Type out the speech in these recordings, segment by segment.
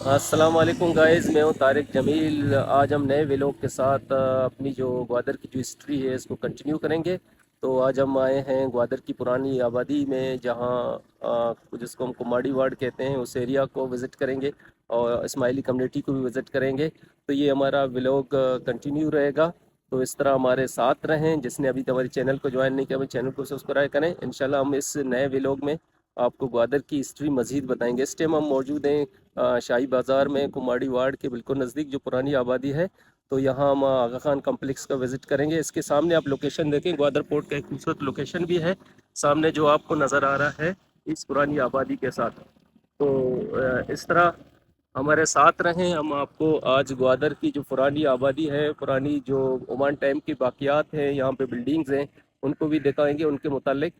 السلام علیکم گائز، میں ہوں طارق جمیل۔ آج ہم نئے ویلوگ کے ساتھ اپنی جو گوادر کی جو ہسٹری ہے اس کو کنٹینیو کریں گے۔ تو آج ہم آئے ہیں گوادر کی پرانی آبادی میں، جہاں جس کو ہم کماڑی وارڈ کہتے ہیں، اس ایریا کو وزٹ کریں گے اور اسماعیلی کمیونٹی کو بھی وزٹ کریں گے۔ تو یہ ہمارا ویلوگ کنٹینیو رہے گا، تو اس طرح ہمارے ساتھ رہیں۔ جس نے ابھی تک ہمارے چینل کو جوائن نہیں کیا، ہمارے چینل کو سبسکرائب کریں۔ انشاءاللہ ہم اس نئے ویلوگ میں آپ کو گوادر کی ہسٹری مزید بتائیں گے۔ اس ٹائم ہم موجود ہیں شاہی بازار میں، کماڑی وارڈ کے بالکل نزدیک، جو پرانی آبادی ہے۔ تو یہاں ہم آغا خان کمپلیکس کا وزٹ کریں گے۔ اس کے سامنے آپ لوکیشن دیکھیں، گوادر پورٹ کا ایک خوبصورت لوکیشن بھی ہے سامنے جو آپ کو نظر آ رہا ہے اس پرانی آبادی کے ساتھ۔ تو اس طرح ہمارے ساتھ رہیں۔ ہم آپ کو آج گوادر کی جو پرانی آبادی ہے، پرانی جو عمان ٹائم کی باقیات ہیں، یہاں پہ بلڈنگز ہیں، ان کو بھی دکھائیں گے۔ ان کے متعلق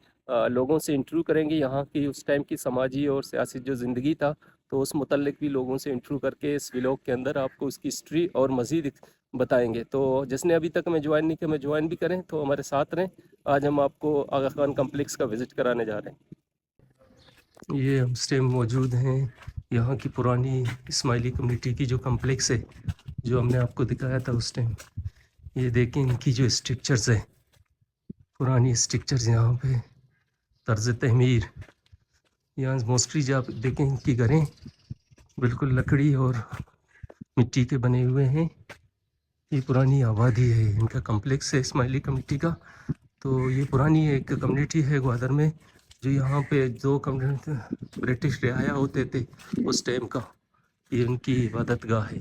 لوگوں سے انٹرویو کریں گے، یہاں کی اس ٹائم کی سماجی اور سیاسی جو زندگی تھا، تو اس متعلق بھی لوگوں سے انٹرویو کر کے اس ویلوگ کے اندر آپ کو اس کی ہسٹری اور مزید بتائیں گے۔ تو جس نے ابھی تک ہمیں جوائن نہیں کیا، ہمیں جوائن بھی کریں، تو ہمارے ساتھ رہیں۔ آج ہم آپ کو آغا خان کمپلیکس کا وزٹ کرانے جا رہے ہیں۔ یہ ہم اس ٹائم موجود ہیں یہاں کی پرانی اسماعیلی کمیونٹی کی جو کمپلیکس ہے، جو ہم نے آپ کو دکھایا تھا اس ٹائم۔ یہ دیکھیں ان کی جو اسٹرکچرز ہیں، پرانی اسٹرکچرز یہاں پہ، طرز تعمیر یہاں موسٹلی جو آپ دیکھیں ان کی گھریں بالکل لکڑی اور مٹی کے بنے ہوئے ہیں۔ یہ پرانی آبادی ہے، ان کا کمپلیکس ہے اسماعیلی کمیونٹی کا۔ تو یہ پرانی ایک کمیونٹی ہے گوادر میں، جو یہاں پہ دو برٹش رعایا ہوتے تھے اس ٹائم کا، یہ ان کی عبادت گاہ ہے۔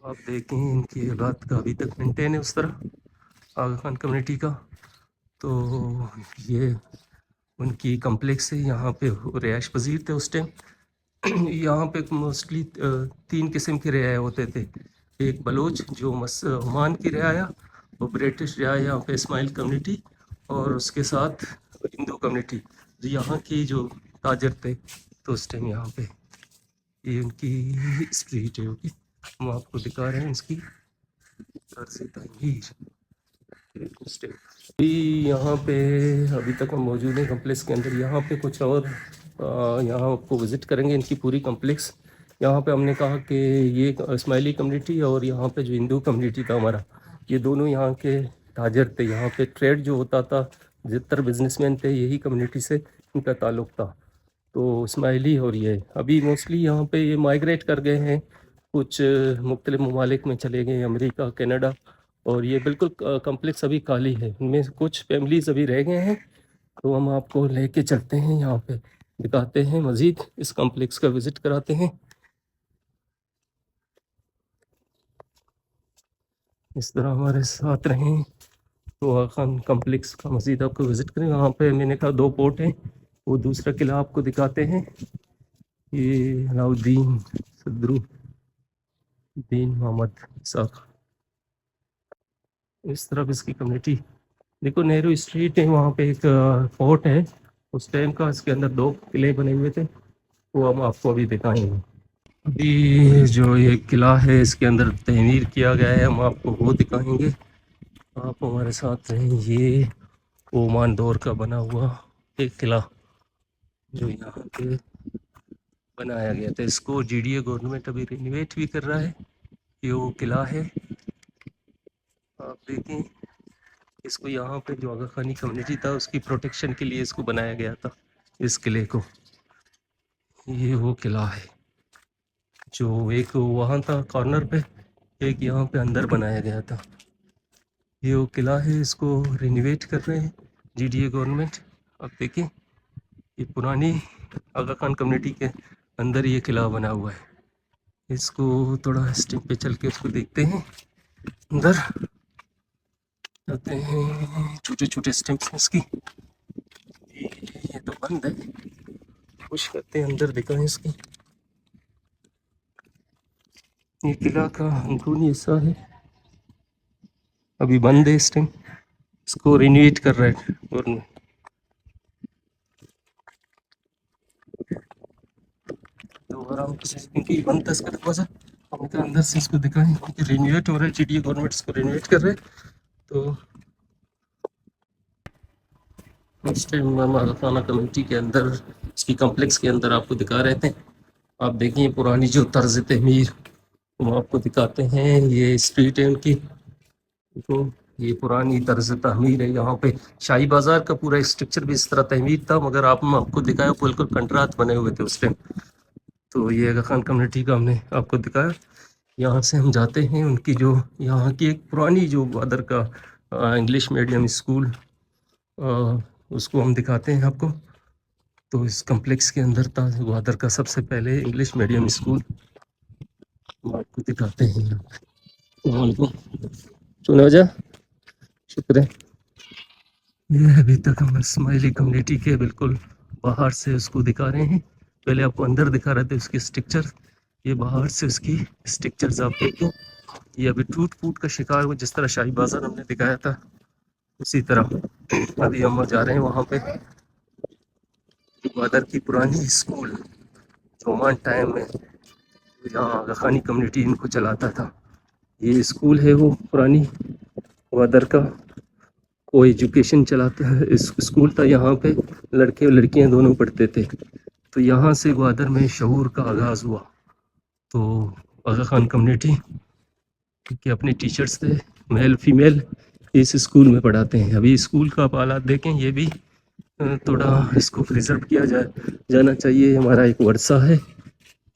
آپ دیکھیں ان کی عبادت گاہ ابھی تک مینٹین ہے اس طرح آغا خان کمیونٹی کا۔ تو یہ ان کی کمپلیکس ہے، یہاں پہ رہائش پذیر تھے اس ٹائم۔ یہاں پہ موسٹلی 3 قسم کے رعایا ہوتے تھے، ایک بلوچ جو عمان کی رعایا، اور برٹش رعایا یہاں پہ اسماعیل کمیونٹی، اور اس کے ساتھ ہندو کمیونٹی جو یہاں کی جو تاجر تھے۔ تو اس ٹائم یہاں پہ یہ ان کی اسٹریٹ ہے، ہم آپ کو دکھا رہے ہیں اس کی طرز تعمیر۔ یہاں پہ ابھی تک ہم موجود ہیں کمپلیکس کے اندر، یہاں پہ کچھ اور یہاں آپ کو وزٹ کریں گے ان کی پوری کمپلیکس۔ یہاں پہ ہم نے کہا کہ یہ اسماعیلی کمیونٹی اور یہاں پہ جو ہندو کمیونٹی تھا ہمارا، یہ دونوں یہاں کے تاجر تھے۔ یہاں پہ ٹریڈ جو ہوتا تھا، زیادہ تر بزنس مین تھے، یہی کمیونٹی سے ان کا تعلق تھا۔ تو اسماعیلی اور یہ ابھی موسٹلی یہاں پہ یہ مائیگریٹ کر گئے ہیں، کچھ مختلف ممالک میں چلے گئے ہیں، امریکہ، کینیڈا، اور یہ بالکل کمپلیکس ابھی خالی ہے۔ ان میں کچھ فیملیز ابھی رہ گئے ہیں، تو ہم آپ کو لے کے چلتے ہیں، یہاں پہ دکھاتے ہیں، مزید اس کمپلیکس کا وزٹ کراتے ہیں۔ اس طرح ہمارے ساتھ رہیں تو آغا خان کمپلیکس کا مزید آپ کو وزٹ کریں۔ وہاں پہ میں نے کہا 2 پورٹ ہیں، وہ دوسرا قلعہ آپ کو دکھاتے ہیں۔ یہ علاؤالدین صدر الدین محمد اسحاق، اس طرف اس کی کمیونٹی دیکھو، نہرو اسٹریٹ ہے، وہاں پہ ایک فورٹ ہے اس ٹائم کا، اس کے اندر 2 قلعے بنے ہوئے تھے، وہ ہم آپ کو ابھی دکھائیں گے۔ ابھی جو یہ قلعہ ہے اس کے اندر تعمیر کیا گیا ہے، ہم آپ کو وہ دکھائیں گے۔ آپ ہمارے ساتھ رہیں۔ یہ عمان دور کا بنا ہوا ایک قلعہ جو یہاں پہ بنایا گیا تھا، اس کو جی ڈی اے گورنمنٹ ابھی رینویٹ بھی کر رہا ہے۔ یہ وہ قلعہ ہے، آپ دیکھیں اس کو، یہاں پہ جو آغا خانی کمیونٹی تھا اس کی پروٹیکشن کے لیے اس کو بنایا گیا تھا، اس قلعے کو۔ یہ وہ قلعہ ہے جو ایک وہاں تھا کارنر پہ، ایک یہاں پہ اندر بنایا گیا تھا۔ یہ وہ قلعہ ہے، اس کو رینویٹ کر رہے ہیں جی ڈی اے گورنمنٹ۔ آپ دیکھیں یہ پرانی آغا خان کمیونٹی کے اندر یہ قلعہ بنا ہوا ہے۔ اس کو تھوڑا اسٹیپ پہ چل کے اس کو دیکھتے ہیں، اندر جاتے ہیں، چھوٹے چھوٹے اسٹیپس ہیں اس کی۔ یہ تو بند ہے، کوشش کرتے ہیں اندر دکھائیں اس کی۔ یہ قلعہ کا اندرونی حصہ ہے، ابھی بند ہے اس ٹائم، اس کو رینویٹ کر رہا ہے گورنمنٹ۔ تو اگر ہم کیونکہ بند تھا اس کا دروازہ، ہم نے اندر سے اس کو دکھائیں کہ رینویٹ ہو رہا ہے، جی ڈی اے گورنمنٹ اس کو رینویٹ کر رہے ہیں۔ تو اس ٹائم ہم آغا خانہ کمیونٹی کے اندر، اس کی کمپلیکس کے اندر آپ کو دکھا رہے تھے۔ آپ دیکھیں پرانی جو طرز تعمیر ہم آپ کو دکھاتے ہیں، یہ اسٹریٹ ہے ان کی، تو یہ پرانی طرز تعمیر ہے. یہاں پہ شاہی بازار کا پورا اسٹرکچر بھی اس طرح تعمیر تھا، مگر آپ کو دکھایا بالکل کنٹرات بنے ہوئے تھے اس ٹائم. تو یہ آغا خان کمیونٹی کا ہم نے آپ کو دکھایا. یہاں سے ہم جاتے ہیں ان کی جو یہاں کی ایک پرانی جو گوادر کا انگلش میڈیم اسکول، اس کو ہم دکھاتے ہیں آپ کو. تو اس کمپلیکس کے اندر تھا گوادر کا سب سے پہلے انگلش میڈیم اسکول، ہم آپ کو دکھاتے ہیں. السلام علیکم. سنا جا شکریہ. یہ ابھی تک ہم اسماعیلی کمیونٹی کے بالکل باہر سے اس کو دکھا رہے ہیں. پہلے آپ کو اندر دکھا رہے تھے اس کی اسٹرکچر، یہ باہر سے اس کی اسٹرکچرز آپ دیکھیں. یہ ابھی ٹوٹ پھوٹ کا شکار ہوا، جس طرح شاہی بازار ہم نے دکھایا تھا اسی طرح ابھی ہم جا رہے ہیں وہاں پہ. گوادر کی پرانی اسکول رومان ٹائم میں جہاں آغا خانی کمیونٹی ان کو چلاتا تھا، یہ اسکول ہے وہ پرانی گوادر کا. کو ایجوکیشن چلاتا ہے اسکول تھا، یہاں پہ لڑکے اور لڑکیاں دونوں پڑھتے تھے. تو یہاں سے گوادر میں شعور کا آغاز ہوا. تو آغا خان کمیونٹی کے اپنے ٹیچرز تھے، میل فیمیل، اس اسکول میں پڑھاتے ہیں. ابھی اسکول کا آپ حالات دیکھیں، یہ بھی تھوڑا اس کو پریزرو کیا جانا چاہیے. ہمارا ایک ورثہ ہے،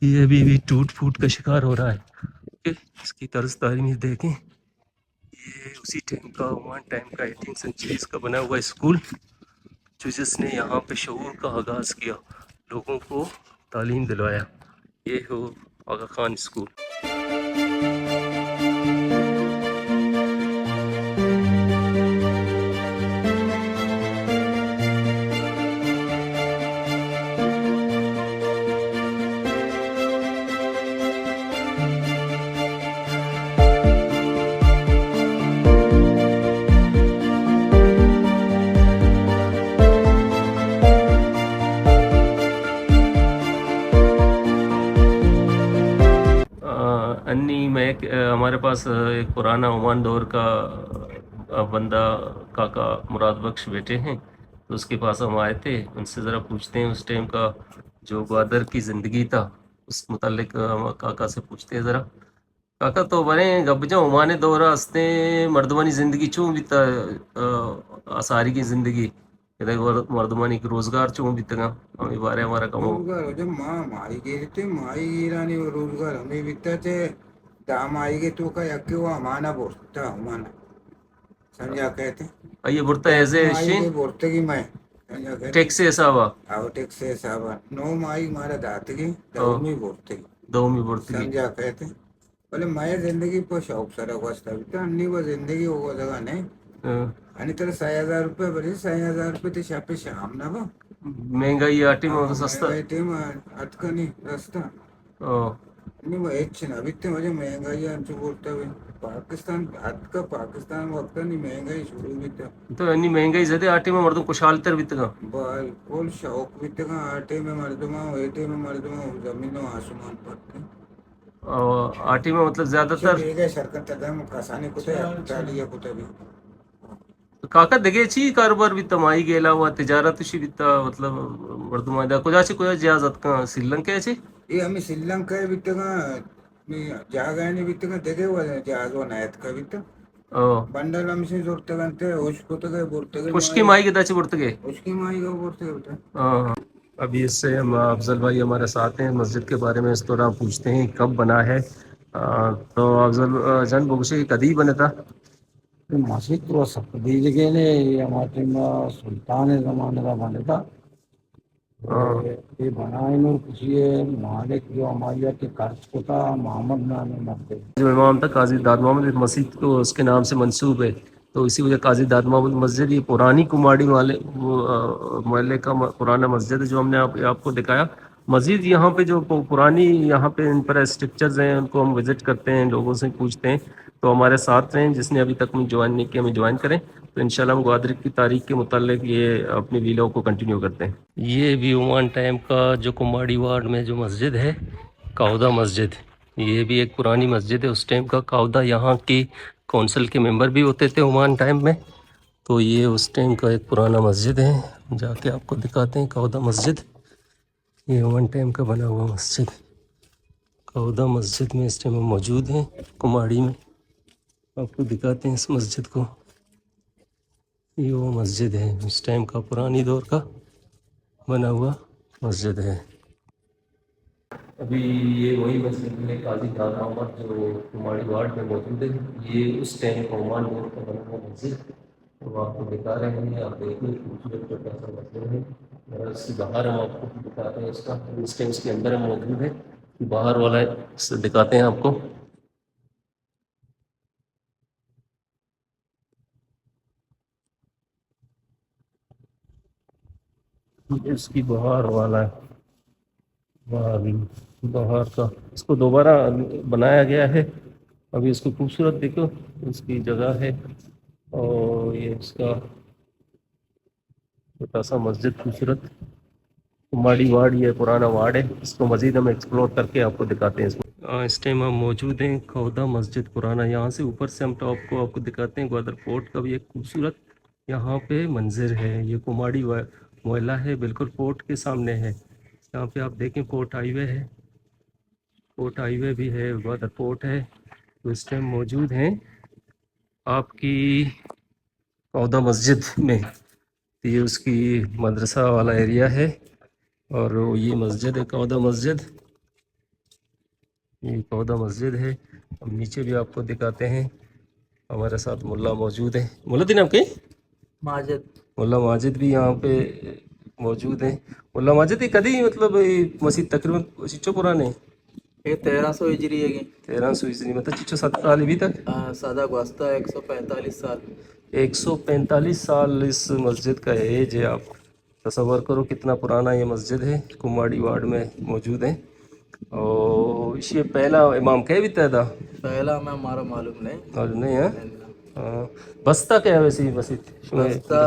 یہ ابھی بھی ٹوٹ پھوٹ کا شکار ہو رہا ہے. اس کی طرز تعمیر دیکھیں، یہ اسی ٹائم کا عمان ٹائم کا 18 سینچریز کا بنا ہوا اسکول، جو جس نے یہاں پہ شعور کا آغاز کیا، لوگوں کو تعلیم دلوایا. یہ ہو آغا خان اسکول. انی میں ہمارے پاس ایک پرانا عمان دور کا بندہ کاکا مراد بخش بیٹے ہیں، تو اس کے پاس ہم آئے تھے. ان سے ذرا پوچھتے ہیں اس ٹائم کا جو گوادر کی زندگی تھا اس متعلق کاکا سے پوچھتے ہیں ذرا. کاکا تو بنے گب جو عمان دور ہستے مردمانی زندگی چوں بھی آثاری کی زندگی مردمانی کی روزگار چوں بھی تگا ہمیں بارے ہمارا کمو روزگار ہو جب مائی گیری تھے مائی گیرانی روزگار ہمیں بیتا تھے دام آئی گے تو کا یکی وہ ہمانا بورتا ہمانا سمجھا کہتے یہ برتا یک ایزے مائی شین گے بورتے گی میں سمجھا کہتے ٹیکس حسابا آو ٹیک سے صاحبہ نو مائی مارا دات گی دومی بورتے گی دومی برتگی. سمجھا کہتے بولے میں زندگی پر شوق سر واسطہ بیتا انی وہ زندگی ہوگا جگہ نہیں आणि तर 6,000 रुपये बरे 6,000 रुपये ते शापे शाम ना बा महंगाई आटी में तो सस्ता महंगाई टेम अटकनी रस्ता नहीं वो एक छिना बिकते मुझे महंगाई आंचू बोलता है पाकिस्तान आज का पाकिस्तान वक्त नहीं महंगाई शुरू भी था तो इतनी महंगाई ज़्यादा आटे में मर्दों खुशहाल तर भी तक बिल्कुल शौक भी तक आटे में मर्दमा एटे में मर्दमा जमीनों आसमान पर आटे में मतलब ज़्यादातर बेगे शरकत तदम कसाने कुते डालिए कुते भी काका दगे छी कारोबार भी तमाई गेला हुआ तिजारत शी भी मतलब मर्दमा दा कुछ जियाजत का श्रीलंका छी ये हमें श्रीलंका भी तक मी जागा ने भी तक देगे हुआ जहाज नायत का भी तक बंडल हमसे जोड़ते गंते उसको तो गए बोलते गए उसकी माई के दाची बोलते गए उसकी माई को बोलते बेटा ابھی اس سے ہم افضل بھائی ہمارے ساتھ ہیں. مسجد کے بارے میں اس طرح پوچھتے ہیں کب بنا ہے. تو افضل جان بگوشی کدی بنا تھا مسجد تو سب جگہ نے ہمارے سلطان زمانے کا بنے تھا یہ بنائے نور کسی مالک جو ہمارے کے قرض کو تھا محمد نام مرتے جو امام تھا قاضی داد محمد مسجد تو اس کے نام سے منسوب ہے، تو اسی وجہ قاضی داد محمد مسجد یہ پرانی کماڑی والے محلے کا پرانا مسجد ہے جو ہم نے آپ کو دکھایا. مزید یہاں پہ جو پرانی یہاں پہ انفراسٹرکچرز ہیں ان کو ہم وزٹ کرتے ہیں، لوگوں سے پوچھتے ہیں. تو ہمارے ساتھ رہیں، جس نے ابھی تک ہمیں جوائن نہیں کیا ہمیں جوائن کریں. تو انشاءاللہ ہم گوادر کی تاریخ کے متعلق یہ اپنی ویلوگ کو کنٹینیو کرتے ہیں. یہ بھی عمان ٹائم کا جو کماڑی وارڈ میں جو مسجد ہے کاؤدہ مسجد، یہ بھی ایک پرانی مسجد ہے. اس ٹائم کا کاؤدہ یہاں کی کونسل کے ممبر بھی ہوتے تھے عمان ٹائم میں. تو یہ اس ٹائم کا ایک پرانا مسجد ہے، جا کے آپ کو دکھاتے ہیں کاؤدہ مسجد. یہ عمان ٹائم کا بنا ہوا مسجد. खौदा मस्जिद में इस टाइम हम मौजूद हैं कुमाड़ी में। आपको दिखाते हैं इस मस्जिद को। ये वो मस्जिद है उस टाइम का, पुरानी दौर का बना हुआ मस्जिद है। अभी ये वही मस्जिद है काजी खान मोहम्मद जो कुमाड़ी वार्ड में मौजूद है। ये उस टाइम का ओमान दौर का बना हुआ मस्जिद, तो आपको दिखा रहे हैं। आप देखिए खूबसूरत छोटा सा मस्जिद है। और इससे बाहर हम आपको दिखाते हैं इसका, इस टाइम इसके अंदर हम मौजूद है, बाहर वाला इससे दिखाते हैं आपको। ये इसकी बाहर वाला है, बाहर बाहर का इसको दोबारा बनाया गया है। अभी इसको खूबसूरत देखो, इसकी जगह है। और ये इसका छोटा सा मस्जिद खूबसूरत कुमाड़ी वार्ड, ये पुराना वार्ड है। इसको मज़ीद हम एक्सप्लोर करके आपको दिखाते हैं इसको। इस टाइम हम मौजूद हैं खौदा मस्जिद पुराना। यहाँ से ऊपर से हम टॉप को आपको दिखाते हैं ग्वादर फोर्ट का भी एक खूबसूरत यहाँ पे मंजर है। ये कुमाड़ी मोहल्ला है, बिल्कुल फोर्ट के सामने है। यहाँ पे आप देखें फोर्ट हाईवे है, फोर्ट हाईवे भी है, ग्वादर फोर्ट है। तो इस टाइम मौजूद हैं आपकी खौदा मस्जिद में। तो ये उसकी मदरसा वाला एरिया है और ये मस्जिद है खौदा मस्जिद। ये खौदा मस्जिद है। अब नीचे भी आपको दिखाते हैं। हमारे साथ मुल्ला मौजूद है। मुल्ला दिन आपके माजिद मुल्ला माजिद भी यहाँ पे मौजूद हैं। मुल्ला माजिद ये कदी मतलब ये मस्जिद तकरीबन चिच्चो पुराने ये 1300 हिजरी है 1300 ईस्वी मतलब चिच्चो 7 साल अभी तक सादा गुस्ता 145 साल 145 साल इस मस्जिद का एज है। आप तसव्वुर करो कितना पुराना ये मस्जिद है, कुमाड़ी वार्ड में मौजूद है। और ये पहला इमाम कह भी था पहला मैं हमारा मालूम नहीं और नहीं है। बस्ता क्या है वैसे मस्जिद बस्ता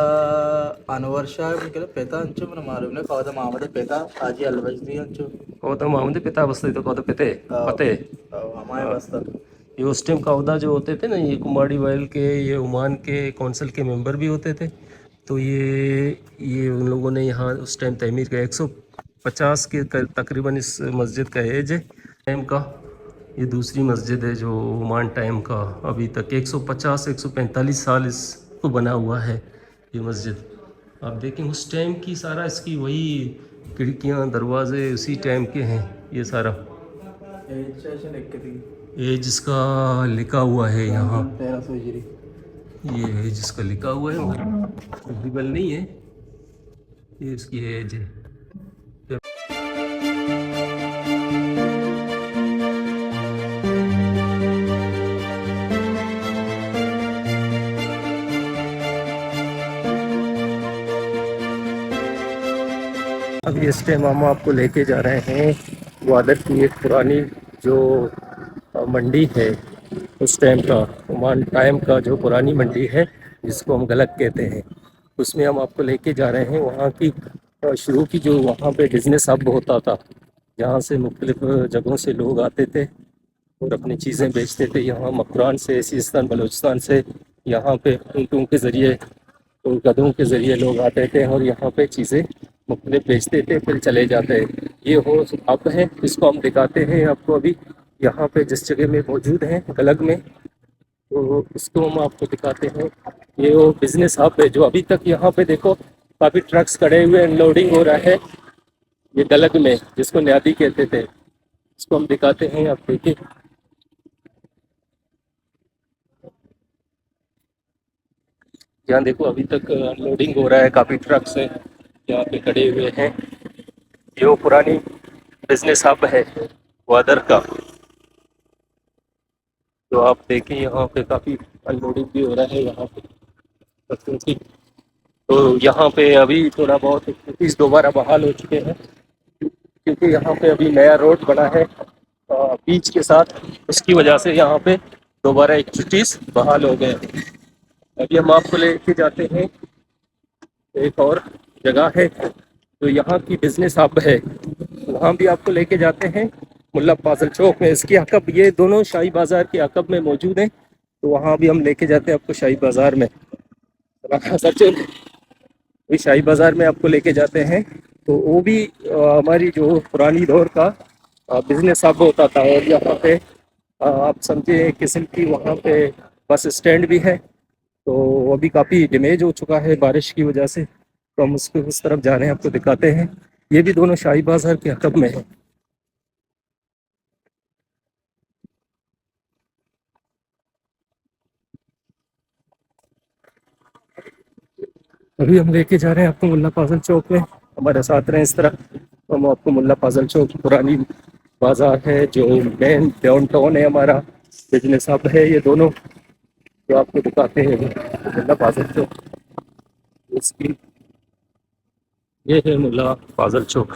अनवर शाह के पेता अंचो मैं मालूम नहीं कौदा मोहम्मद पेता हाजी अलवजदी अंचो कौदा मोहम्मद पिता बस्ता तो कौदा पते पते हमारे बस्ता ये उस टाइम कौदा जो होते थे ना, ये कुमाड़ी वाइल के, ये ओमान के कौंसिल के मेंबर भी होते थे। तो ये उन लोगों ने यहाँ उस टाइम तमीर का 150 के तकरीबन इस मस्जिद का एज है टाइम का। ये दूसरी मस्जिद है जो ओमान टाइम का अभी तक 150-145 साल इसको बना हुआ है ये मस्जिद। आप देखें उस टाइम की सारा इसकी वही खिड़कियाँ दरवाजे उसी टाइम के हैं। ये सारा एज इसका लिखा हुआ है यहाँ, 1300 हिजरी ये एज इसका लिखा हुआ है मगर विजिबल नहीं है। ये इसकी एज है। अब इस टाइम हम आपको लेके जा रहे हैं ग्वादर की एक पुरानी जो मंडी है उस टाइम का, ओमान टाइम का जो पुरानी मंडी है जिसको हम गलत कहते हैं, उसमें हम आपको लेके जा रहे हैं। वहाँ की शुरू की जो वहाँ पे बिज़नेस हब होता था, जहाँ से मुख्तलिफ जगहों से लोग आते थे और अपनी चीज़ें बेचते थे। यहाँ मकरान से, सिस्तान बलूचिस्तान से यहाँ पे ऊँटों के ज़रिए और गधों के ज़रिए लोग आते थे और यहाँ पे चीज़ें मुख्तलिफ बेचते थे, फिर चले जाते। ये हो हब है, इसको हम दिखाते हैं आपको अभी यहाँ पे जिस जगह में मौजूद हैं गलग में, तो इसको हम आपको दिखाते हैं। ये वो बिज़नेस हब है जो अभी तक यहाँ पे देखो काफ़ी ट्रक्स खड़े हुए अनलोडिंग हो रहा है ये गलग में, जिसको न्यादी कहते थे। इसको हम दिखाते हैं, आप देखिए। यहाँ देखो अभी तक अनलोडिंग हो रहा है, काफ़ी ट्रक्स हैं यहाँ पे खड़े हुए हैं। ये वो पुरानी बिजनेस हब है ग्वादर का, तो आप देखें यहाँ पे काफ़ी अनलोडिंग भी हो रहा है यहाँ पे ट्रकों की। तो यहाँ पे अभी थोड़ा बहुत एक्टिविटीज़ दोबारा बहाल हो चुके हैं क्योंकि यहाँ पे अभी नया रोड बना है बीच के साथ, उसकी वजह से यहाँ पे दोबारा एक्टिविटीज़ बहाल हो गए। अभी हम आपको लेके जाते हैं एक और जगह है जो यहाँ की बिजनेस हब है, वहाँ भी आपको लेके जाते हैं मुल्ला फाजल चौक में। इसकी अकब, ये दोनों शाही बाज़ार के अकब में मौजूद हैं, तो वहाँ भी हम लेके जाते हैं आपको शाही बाज़ार में। भी शाही बाज़ार में आपको लेके जाते हैं, तो वो भी हमारी जो पुरानी दौर का बिजनेस हब होता था। और यहाँ पे आप समझे एक किस्म की वहाँ पे बस स्टैंड भी है। तो अभी काफ़ी डैमेज हो चुका है बारिश की वजह से, तो हम उसको उस तरफ जा रहे हैं, आपको दिखाते हैं। ये भी दोनों शाही बाजार के हकब में है। अभी हम लेके जा रहे हैं आपको मुल्ला फाजल चौक में, हमारे साथ रहें इस तरह। तो हम आपको मुल्ला फाजल चौक पुरानी बाजार है जो मेन डाउन टाउन है, हमारा बिजनेस हब है, ये दोनों जो आपको दिखाते हैं। मुल्ला फाजल चौक इसकी, ये है मुल्ला फाजल चौक।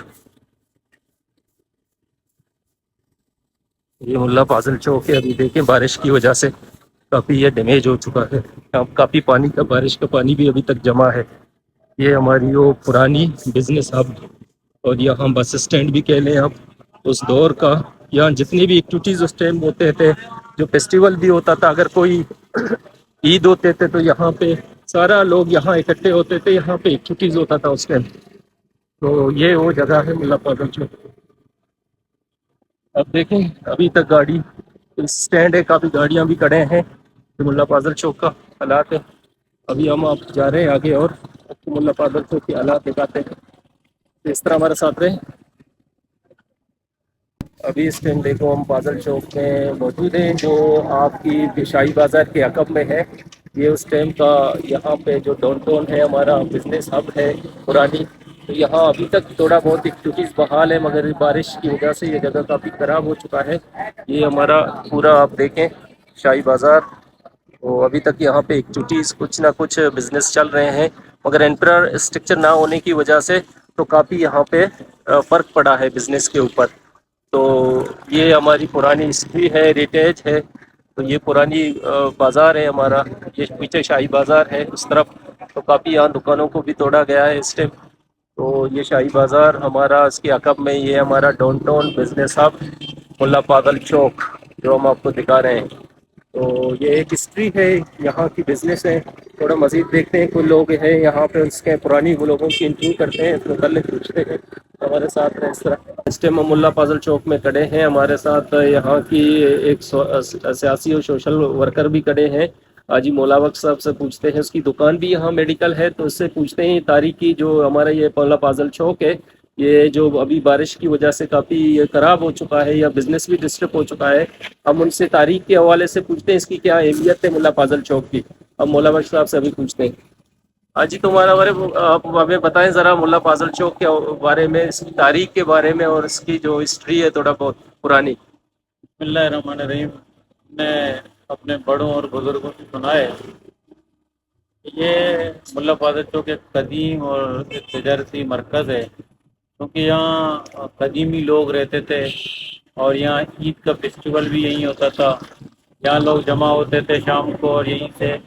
ये मुल्ला फाजल चौक है। अभी देखें बारिश की वजह से काफ़ी ये डैमेज हो चुका है। अब काफ़ी पानी का, बारिश का पानी भी अभी तक जमा है। ये हमारी वो पुरानी बिजनेस हब, और यहाँ बस स्टैंड भी कह लें आप, उस दौर का। यहाँ जितनी भी एक्टिविटीज़ उस टाइम होते थे, जो फेस्टिवल भी होता था, अगर कोई ईद होते थे तो यहाँ पे सारा लोग यहाँ इकट्ठे होते थे, यहाँ पे एक्टिविटीज़ होता था उस टाइम। तो ये वो जगह है मुल्ला फाजल चौक। अब देखें अभी तक गाड़ी स्टैंड है, काफ़ी गाड़ियाँ भी खड़े हैं। तो मुल्ला फाजल चौक का हालात है। अभी हम आप जा रहे हैं आगे और आपको मुल्ला फाजल चौक के हालात दिखाते हैं। तो इस तरह हमारे साथ रहे। अभी इस टाइम देखो हम फाजल चौक में मौजूद हैं, जो आपकी शाही बाज़ार के अकब में है। ये उस टाइम का यहाँ पे जो डाउनटाउन है, हमारा बिजनेस हब है पुरानी। तो यहाँ अभी तक थोड़ा बहुत एक्टिविटीज़ बहाल है, मगर बारिश की वजह से ये जगह काफ़ी ख़राब हो चुका है। ये हमारा पूरा आप देखें शाही बाज़ार। तो अभी तक यहाँ पे एक्टिविटीज़ कुछ ना कुछ बिजनेस चल रहे हैं, मगर इंफ्रास्ट्रक्चर ना होने की वजह से तो काफ़ी यहाँ पे फ़र्क पड़ा है बिजनेस के ऊपर। तो ये हमारी पुरानी हिस्ट्री है, हेरिटेज है। तो ये पुरानी बाज़ार है हमारा, ये पीछे शाही बाज़ार है उस तरफ। तो काफ़ी यहाँ दुकानों को भी तोड़ा गया है इस टाइम। तो ये शाही बाज़ार हमारा, इसके अकब में ये हमारा डाउनटाउन बिजनेस हब मुल्ला फाजल चौक जो हम आपको दिखा रहे हैं। तो ये एक हिस्ट्री है यहाँ की, बिजनेस है। थोड़ा मज़ीद देखते हैं, कोई लोग हैं यहाँ पे, उसके पुरानी वो लोगों की इंटरव्यू करते हैं, तो कल पूछते हैं। हमारे साथ हैं इस तरह। इस टाइम हम मुल्ला फाजल चौक में खड़े हैं, हमारे साथ यहाँ की एक सियासी और सोशल वर्कर भी खड़े हैं। हाजी मौला बख्श साहब से पूछते हैं, उसकी दुकान भी यहाँ मेडिकल है, तो उससे पूछते हैं तारीखी जो हमारा ये मुल्ला फाजल चौक है, ये जो अभी बारिश की वजह से काफ़ी ख़राब हो चुका है या बिज़नेस भी डिस्टर्ब हो चुका है, हम उनसे तारीख के हवाले से पूछते हैं इसकी क्या अहमियत है मुल्ला फाजल चौक की। हम मौला बख्श साहब से अभी पूछते हैं। हाँ जी, तुम्हारा बारे में आप हमें बताएं ज़रा मुल्ला फाजल चौक के बारे में, इसकी तारीख के बारे में और इसकी जो हिस्ट्री है थोड़ा बहुत पुरानी। बिस्मिल्लाहिर्रहमानिर्रहीम। मैं अपने बड़ों और बुज़ुर्गों से सुना है कि ये मुल्ला फाजल चौक एक कदीम और एक तजारती मरकज़ है, क्योंकि यहाँ कदीमी लोग रहते थे और यहाँ ईद का फेस्टिवल भी यहीं होता था। यहाँ लोग जमा होते थे शाम को, और यहीं से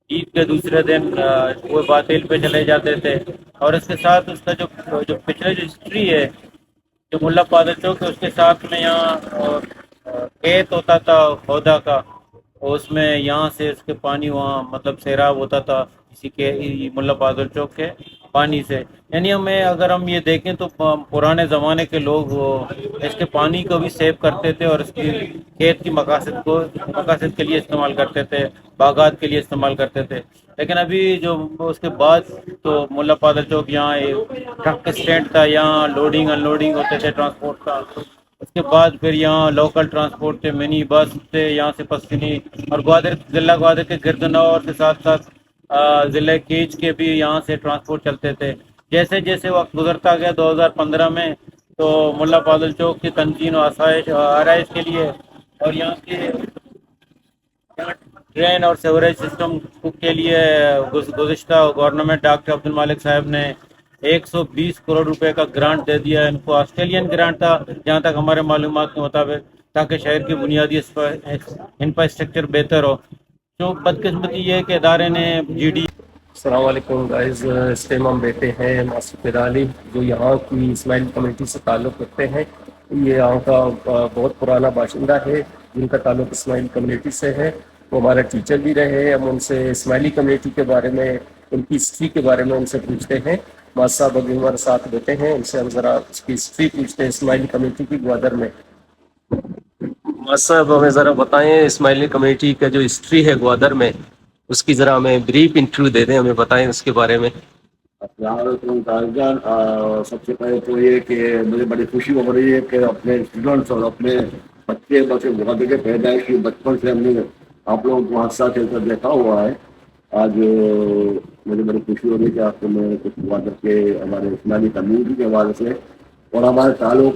ईद के दूसरे दिन वो बातिल पे चले जाते थे। और इसके साथ उसका जो जो पिछले जो हिस्ट्री है, जो मुल्ला फाजल चौक है, उसके साथ में यहाँ खेत होता था पौधा का, और उसमें यहाँ से उसके पानी वहाँ मतलब सैराब होता था इसी के मुल्ला फाजल चौक के पानी से। यानी हमें अगर हम ये देखें तो पुराने ज़माने के लोग वो इसके पानी को भी सेव करते थे और इसकी खेत की मकासद के लिए इस्तेमाल करते थे, बागात के लिए इस्तेमाल करते थे। लेकिन अभी जो उसके बाद तो मुल्ला फाजल चौक यहाँ एक ट्रक स्टैंड था, यहाँ लोडिंग अनलोडिंग होते थे ट्रांसपोर्ट का। उसके बाद फिर यहाँ लोकल ट्रांसपोर्ट थे, मिनी बस थे यहाँ से पश्चिमी, और ज़िला ग्वादर के गिरदनौर के साथ साथ ज़िले कीच के भी यहाँ से ट्रांसपोर्ट चलते थे। जैसे जैसे वक्त गुजरता गया 2015 में तो मुल्ला फाजल चौक की तनकीन और आराइश के लिए और यहाँ ट्रेन और सेवरेज सिस्टम के लिए गुज़िश्ता गवर्नमेंट डॉक्टर अब्दुल मालिक साहब ने 120 करोड़ रुपए का ग्रांट दे दिया। इनको ऑस्ट्रेलियन ग्रांट था जहाँ तक हमारे मालूमात के मुताबिक, ताकि शहर की बुनियादी इंफ्रास्ट्रक्चर बेहतर हो। जो बदकिस्मती ये है कि इदारे ने GD। अस्सलाम वालेकुम गाइस, इस टाइम हम बैठे हैं मासूद अली, जो यहाँ की इस्माइल कम्युनिटी से ताल्लुक़ रखते हैं। ये यहाँ का बहुत पुराना बाशिंदा है जिनका ताल्लुक़ इस्माइल कम्युनिटी से है। वो हमारा टीचर भी रहे हैं। हम उनसे इस्माइली कम्युनिटी के बारे में, उनकी हिस्ट्री के बारे में उनसे पूछते हैं। माज साहब अभी हमारे साथ बैठे हैं, इनसे हम ज़रा उसकी हिस्ट्री पूछते हैं इस्माइली कम्युनिटी की ग्वादर में। माज साहब हमें ज़रा बताएं इस्माइली कम्युनिटी का जो हिस्ट्री है ग्वादर में, उसकी ज़रा हमें ब्रीफ इंटरव्यू दे दें, हमें बताएं उसके बारे में। तारजान, सबसे पहले तो ये कि मुझे बड़ी खुशी हो रही है कि अपने स्टूडेंट्स और अपने बच्चे ग्वादर के पैदाइश की बचपन से हमने आप लोगों को हादसा चलकर देखा हुआ है। आज मुझे बड़ी खुशी हो रही है कि आपको मैं कुछ ग्वादर के हमारे इस्माइली कम्युनिटी के हवाले से और हमारे ताल्लुक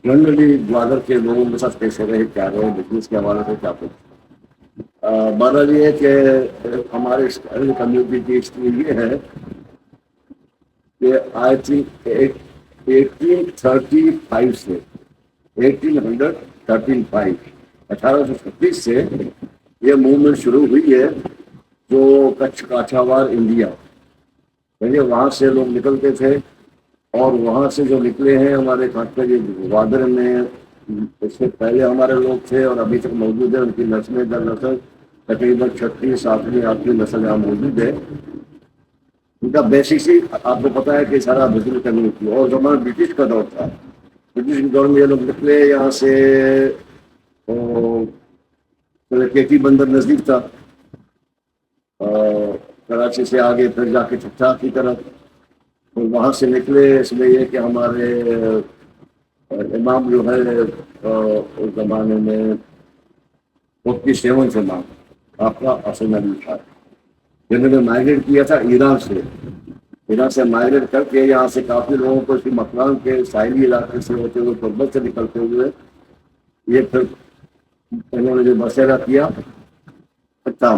जनरली ग्वादर के लोगों के साथ कैसे रहे, क्या रहे, बिजनेस के हवाले से क्या कुछ। बात ये है कि हमारे इस्माइली कम्युनिटी की हिस्ट्री ये है कि आई थिंक 1835 से 1836 से ये मूवमेंट शुरू हुई है, जो कच्छ काठावार इंडिया, यानी वहाँ से लोग निकलते थे और वहाँ से जो निकले हैं हमारे खासकर ये ग्वादर में, इससे पहले हमारे लोग थे और अभी तक मौजूद है। उनकी नस्लें दर नस्ल तकरीबन 36 7वीं 8वीं नस्ल यहाँ मौजूद है। उनका बेसिक ही आपको पता है कि सारा बिजनेस कम्युनिटी और जमाना ब्रिटिश का दौर था। ब्रिटिश के दौर में ये लोग निकले यहाँ से, केटी बंदर नज़दीक था, कराची से आगे फिर जाके ठट्ठा की तरफ, तो वहाँ से निकले। इसमें यह कि हमारे इमाम जो है उस ज़माने में 47 इमाम आपका हसन अली था, जिन्होंने माइग्रेट किया था ईरान से माइग्रेट करके यहाँ से काफ़ी लोगों को इसी मकान के साहिली इलाके से होते हुए पर्वत से निकलते हुए ये फिर इन्होंने जो बसेरा किया ठट्ठा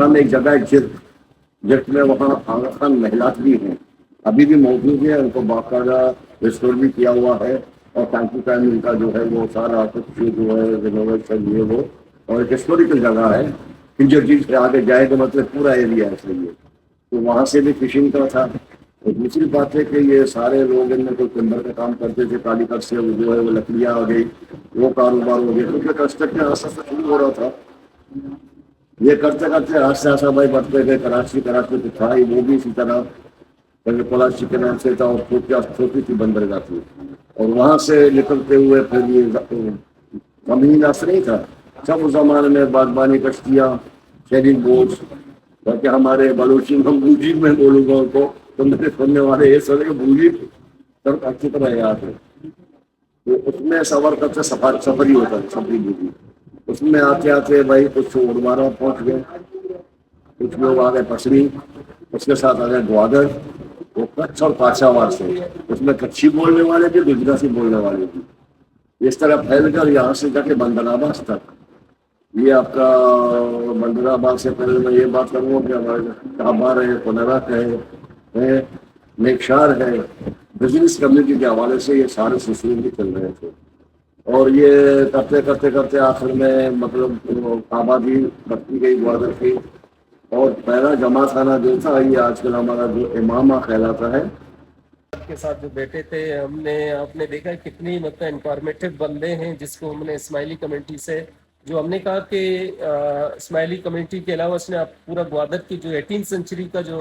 में एक जगह है जिर्क में, वहाँ आगा खान महलात भी हैं, अभी भी मौजूद है। उनको बाकायदा रिस्टोर भी किया हुआ है और टाइम टू टाइम इनका जो है वो सारा कुछ जो है रिनोवेशन ये वो, और एक हिस्टोरिकल जगह है। पिंजर झील से आगे जाए तो मतलब पूरा एरिया है सही है, तो वहाँ से भी फिशिंग का था। और दूसरी बात है कि ये सारे लोग इनमें कोई टिम्बर का काम करते थे, कालीकट से जो है वो लकड़ियाँ आ गई, वो कारोबार हो गया, क्योंकि कंस्ट्रक्शन आस्ते आस्ते शुरू हो रहा था। ये करते करते आस्ते आस्ते भाई बढ़ते गए। कराची तो था ही, वो भी इसी तरह कराची के नाम से था और छोटी सी बंदरगाह थी। और वहाँ से निकलते हुए फिर ये जमीन आस नहीं था, सब उस जमाने में बागबानी कश्तियाँ, शेयरिंग बोट्स, क्योंकि हमारे बलूची हम बूझी में बोलूँगा उनको तो मेरे सुनने वाले ये समझे बूझी सब अच्छी तरह याद है। तो उसमें सफर करते सफर ही होता था, सफरी बूझी। उसमें आते आते भाई कुछ उड़वारा पहुँच गए, कुछ लोग आ गए पसरी, उसके साथ आ गए ग्वादर, वो कच्छ और काछावार से, उसमें कच्छी बोलने वाले थे, गुजराती बोलने वाले थे। इस तरह फैल कर यहाँ से जाके बंदराबाद तक। ये आपका बंदराबाद से पहले मैं ये बात करूँगा कि हमारे काबार है, पुनरक है, नेकशार है, बिजनेस कम्युनिटी के हवाले से ये सारे सिलसिले भी चल रहे थे। और ये करते करते करते आखिर में मतलब आबादी बढ़ती गई ग्वादर की, और पहला जमा खाना जो था ये आजकल हमारा जो इमामा कहलाता है। के साथ जो बैठे थे आपने देखा कितनी मतलब इंफॉर्मेटिव बंदे हैं, जिसको हमने इस्माइली कम्युनिटी से जो हमने कहा कि इस्माइली कम्युनिटी के अलावा उसने पूरा ग्वादर की जो 18th सेंचुरी का जो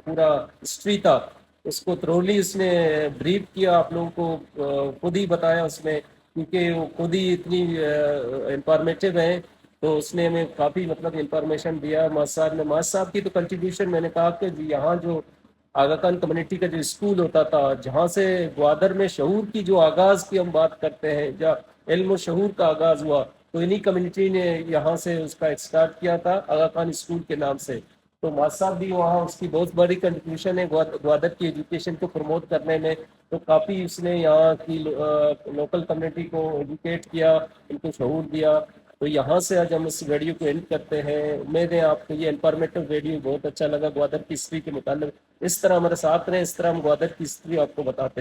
पूरा हिस्ट्री था उसको थ्रोली उसने ब्रीफ किया, आप लोगों को खुद ही बताया उसमें, क्योंकि वो खुद ही इतनी इंफॉर्मेटिव है, तो उसने हमें काफ़ी मतलब इंफॉर्मेशन दिया। माज साहब की तो कंट्रीब्यूशन मैंने कहा कि यहाँ जो आगा खान कम्युनिटी का जो स्कूल होता था, जहाँ से ग्वादर में शऊर की जो आगाज़ की हम बात करते हैं, जहाँ इल्म शऊर का आगाज़ हुआ, तो इन्हीं कम्युनिटी ने यहाँ से उसका स्टार्ट किया था आगा खान स्कूल के नाम से। तो माज साहब भी वहाँ उसकी बहुत बड़ी कंट्रीब्यूशन है ग्वादर की एजुकेशन को प्रमोट करने में, तो काफ़ी उसने यहाँ की लोकल कम्युनिटी को एजुकेट किया, उनको शऊर दिया। तो यहाँ से आज हम इस वीडियो को एंड करते हैं। उम्मीद है आपको ये इन्फॉर्मेटिव वीडियो बहुत अच्छा लगा ग्वादर की हिस्ट्री के मुताबिक। इस तरह हमारे साथ रहें, इस तरह हम ग्वादर की हिस्ट्री आपको बताते हैं।